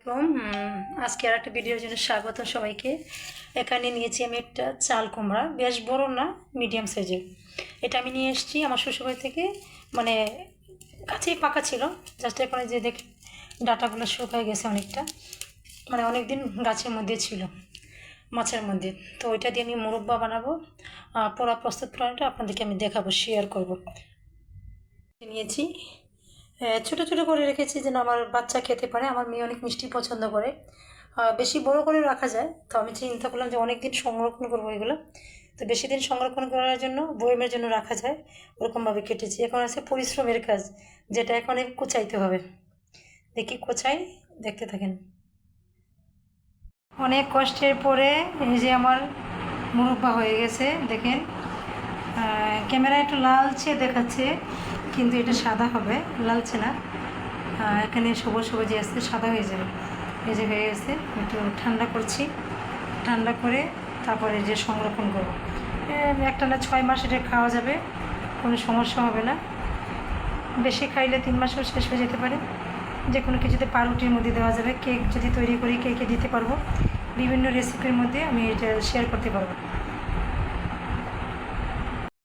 আলাইকুম। আজকে আর একটা ভিডিওর জন্য স্বাগত সবাইকে। এখানে নিয়েছি আমি একটা চাল কুমড়া, বেশ বড় না, মিডিয়াম সাইজের। এটা আমি নিয়ে এসেছি আমার শ্বশুরবাড়ি থেকে, মানে কাছেই পাকা ছিল। জাস্ট এখানে যে দেখে ডাটাগুলো শুকায় গেছে অনেকটা, মানে অনেক দিন গাছের মধ্যে ছিল, মাছের মধ্যে। তো ওইটা দিয়ে আমি মুরব্বা বানাবো। পুরো প্রস্তুত প্রণালীটা আপনাদেরকে আমি দেখাবো, শেয়ার করব। নিয়েছি, ছোটো ছোটো করে রেখেছি যেন আমার বাচ্চা খেতে পারে। আমার মেয়ে অনেক মিষ্টি পছন্দ করে, বেশি বড় করে রাখা যায়। তো আমি চিন্তা করলাম যে অনেক দিন সংরক্ষণ করবো এগুলো, তো বেশি দিন সংরক্ষণ করার জন্য বয়মের জন্য রাখা যায়, ওরকমভাবে কেটেছি। এখন আছে পরিশ্রমের কাজ, যেটা এখন কুচাইতে হবে। দেখি কোচাই, দেখতে থাকেন। অনেক কষ্টের পরে এই যে আমার মুরব্বা হয়ে গেছে, দেখেন। ক্যামেরা একটু লালচে দেখাচ্ছে, কিন্তু এটা সাদা হবে, লালচে না। এখানে সবুজ সবুজ আছে, সাদা হয়ে যাবে। এই যে হয়ে গেছে, একটু ঠান্ডা করছি। ঠান্ডা করে তারপরে যে সংরক্ষণ করবো, একটা না 6 মাস এটা খাওয়া যাবে, কোনো সমস্যা হবে না। বেশি খাইলে 3 মাসও শেষ হয়ে যেতে পারে। যে কোনো কিছুতে পাউরুটির মধ্যে দেওয়া যাবে, কেক যদি তৈরি করি কেকে দিতে পারবো, বিভিন্ন রেসিপির মধ্যে আমি এটা শেয়ার করতে পারবো।